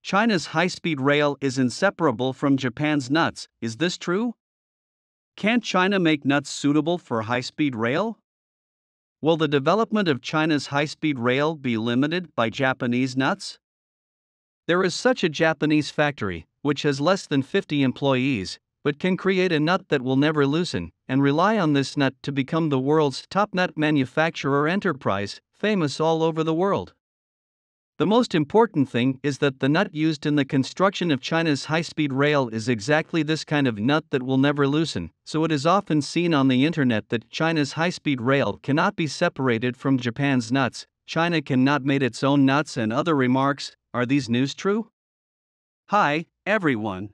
China's high-speed rail is inseparable from Japan's nuts. Is this true? Can't China make nuts suitable for high-speed rail? Will the development of China's high-speed rail be limited by Japanese nuts? There is such a Japanese factory, which has less than 50 employees, but can create a nut that will never loosen, and rely on this nut to become the world's top nut manufacturer enterprise, famous all over the world. The most important thing is that the nut used in the construction of China's high-speed rail is exactly this kind of nut that will never loosen, so it is often seen on the internet that China's high-speed rail cannot be separated from Japan's nuts, China cannot make its own nuts, and other remarks. Are these news true? Hi, everyone.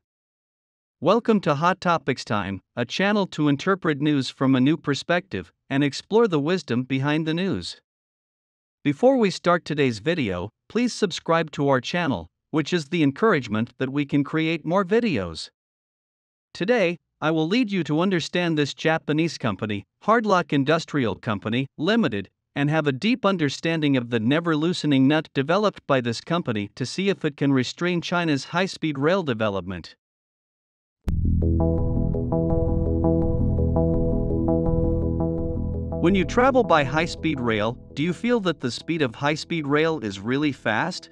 Welcome to Hot Topics Time, a channel to interpret news from a new perspective and explore the wisdom behind the news. Before we start today's video, please subscribe to our channel, which is the encouragement that we can create more videos. Today, I will lead you to understand this Japanese company, Hardlock Industrial Company, Limited, and have a deep understanding of the never-loosening nut developed by this company to see if it can restrain China's high-speed rail development. When you travel by high-speed rail, do you feel that the speed of high-speed rail is really fast?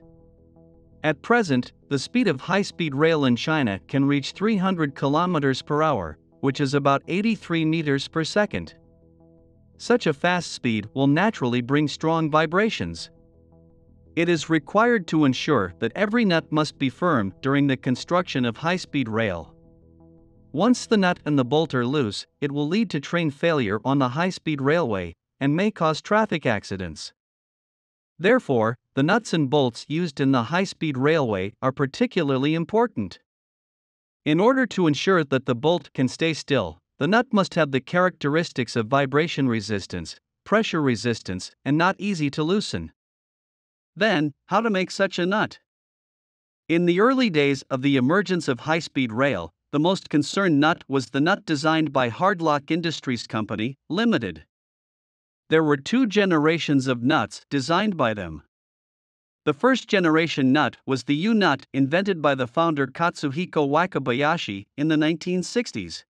At present, the speed of high-speed rail in China can reach 300 kilometers per hour, which is about 83 meters per second. Such a fast speed will naturally bring strong vibrations. It is required to ensure that every nut must be firm during the construction of high-speed rail. Once the nut and the bolt are loose, it will lead to train failure on the high-speed railway and may cause traffic accidents. Therefore, the nuts and bolts used in the high-speed railway are particularly important. In order to ensure that the bolt can stay still, the nut must have the characteristics of vibration resistance, pressure resistance, and not easy to loosen. Then, how to make such a nut? In the early days of the emergence of high-speed rail, the most concerned nut was the nut designed by Hardlock Industries Company, Limited. There were two generations of nuts designed by them. The first generation nut was the U-nut invented by the founder Katsuhiko Wakabayashi in the 1960s.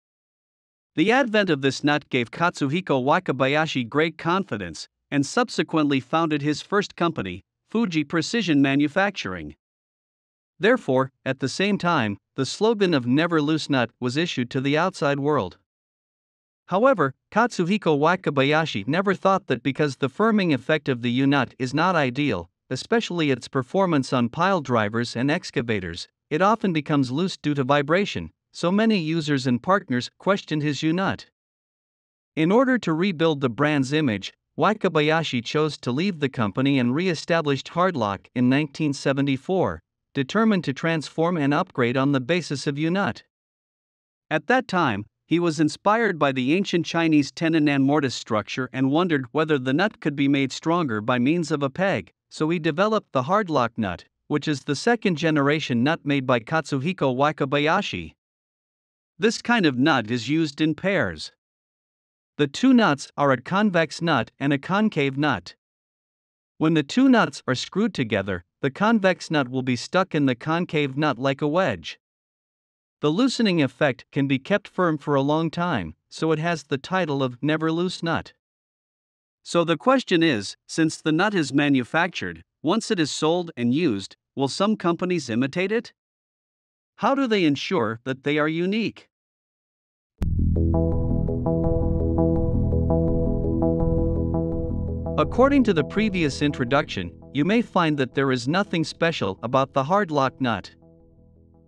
The advent of this nut gave Katsuhiko Wakabayashi great confidence, and subsequently founded his first company, Fuji Precision Manufacturing. Therefore, at the same time, the slogan of "Never Loose Nut" was issued to the outside world. However, Katsuhiko Wakabayashi never thought that because the firming effect of the U-nut is not ideal, especially its performance on pile drivers and excavators, it often becomes loose due to vibration, so many users and partners questioned his U-nut. In order to rebuild the brand's image, Wakabayashi chose to leave the company and re-established Hardlock in 1974. Determined to transform and upgrade on the basis of U-nut. At that time, he was inspired by the ancient Chinese tenon-and-mortise structure and wondered whether the nut could be made stronger by means of a peg, so he developed the Hardlock nut, which is the second-generation nut made by Katsuhiko Wakabayashi. This kind of nut is used in pairs. The two nuts are a convex nut and a concave nut. When the two nuts are screwed together, the convex nut will be stuck in the concave nut like a wedge. The loosening effect can be kept firm for a long time, so it has the title of "Never Loose Nut." So the question is, since the nut is manufactured, once it is sold and used, will some companies imitate it? How do they ensure that they are unique? According to the previous introduction, you may find that there is nothing special about the Hardlock nut.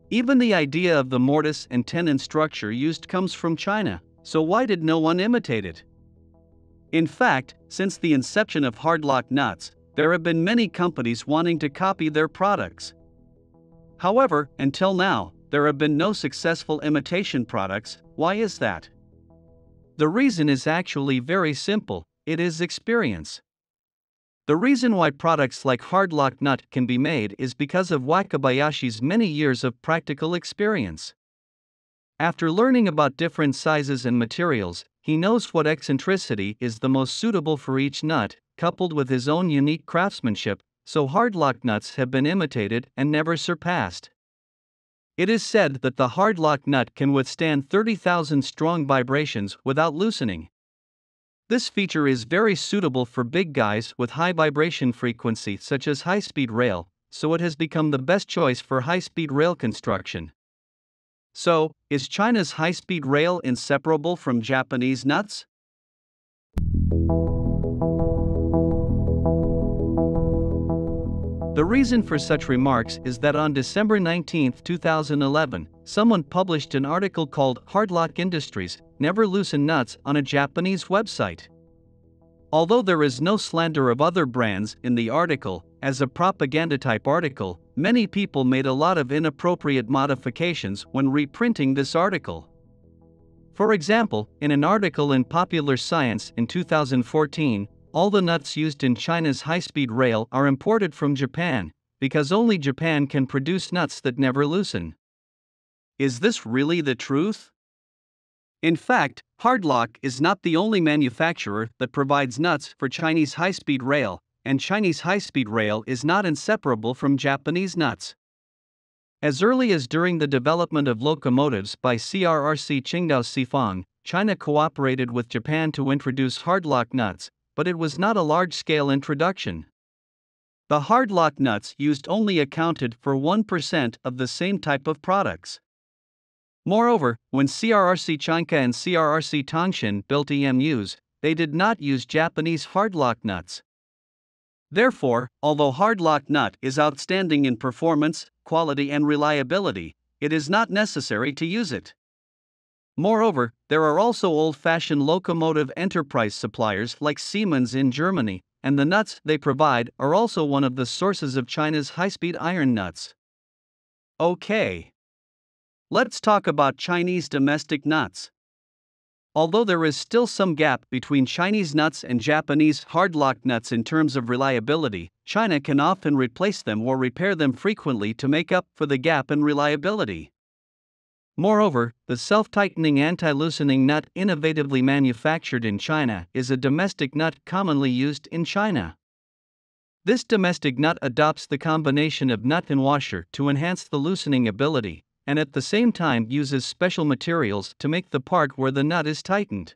Even the idea of the mortise and tenon structure used comes from China, so why did no one imitate it? In fact, since the inception of Hardlock nuts, there have been many companies wanting to copy their products. However, until now, there have been no successful imitation products. Why is that? The reason is actually very simple. It is experience. The reason why products like Hardlock nut can be made is because of Wakabayashi's many years of practical experience. After learning about different sizes and materials, he knows what eccentricity is the most suitable for each nut, coupled with his own unique craftsmanship. so hard lock nuts have been imitated and never surpassed. It is said that the hard lock nut can withstand 30,000 strong vibrations without loosening. This feature is very suitable for big guys with high vibration frequency such as high-speed rail, so it has become the best choice for high-speed rail construction. So, is China's high-speed rail inseparable from Japanese nuts? The reason for such remarks is that on December 19, 2011, someone published an article called Hardlock Industries Never Loosen Nuts on a Japanese website. Although there is no slander of other brands in the article, as a propaganda-type article, many people made a lot of inappropriate modifications when reprinting this article. For example, in an article in Popular Science in 2014, all the nuts used in China's high-speed rail are imported from Japan, because only Japan can produce nuts that never loosen. Is this really the truth? In fact, Hardlock is not the only manufacturer that provides nuts for Chinese high-speed rail, and Chinese high-speed rail is not inseparable from Japanese nuts. As early as during the development of locomotives by CRRC Qingdao Sifang, China cooperated with Japan to introduce hardlock nuts, but it was not a large-scale introduction. The hardlock nuts used only accounted for 1% of the same type of products. Moreover, when CRRC Chanka and CRRC Tangshan built EMUs, they did not use Japanese hardlock nuts. Therefore, although hardlock nut is outstanding in performance, quality and reliability, it is not necessary to use it. Moreover, there are also old-fashioned locomotive enterprise suppliers like Siemens in Germany, and the nuts they provide are also one of the sources of China's high-speed iron nuts. Okay. Let's talk about Chinese domestic nuts. Although there is still some gap between Chinese nuts and Japanese hardlock nuts in terms of reliability, China can often replace them or repair them frequently to make up for the gap in reliability. Moreover, the self-tightening anti-loosening nut innovatively manufactured in China is a domestic nut commonly used in China. This domestic nut adopts the combination of nut and washer to enhance the loosening ability, and at the same time uses special materials to make the part where the nut is tightened.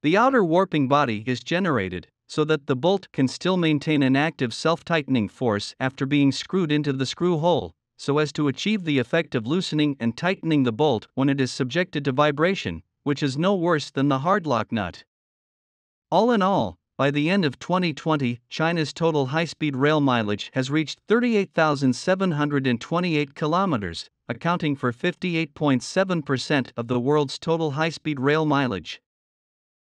The outer warping body is generated, so that the bolt can still maintain an active self-tightening force after being screwed into the screw hole, so as to achieve the effect of loosening and tightening the bolt when it is subjected to vibration, which is no worse than the hardlock nut. All in all, by the end of 2020, China's total high-speed rail mileage has reached 38,728 kilometers, accounting for 58.7% of the world's total high-speed rail mileage.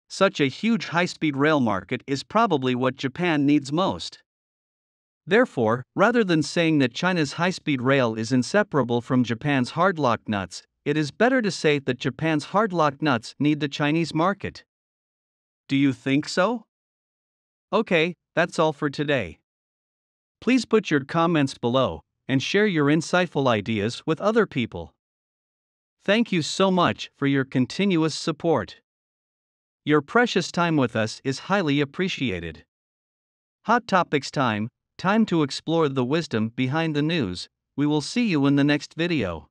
Such a huge high-speed rail market is probably what Japan needs most. Therefore, rather than saying that China's high-speed rail is inseparable from Japan's hardlock nuts, it is better to say that Japan's hardlock nuts need the Chinese market. Do you think so? Okay, that's all for today. Please put your comments below and share your insightful ideas with other people. Thank you so much for your continuous support. Your precious time with us is highly appreciated. Hot Topics time to explore the wisdom behind the news. We will see you in the next video.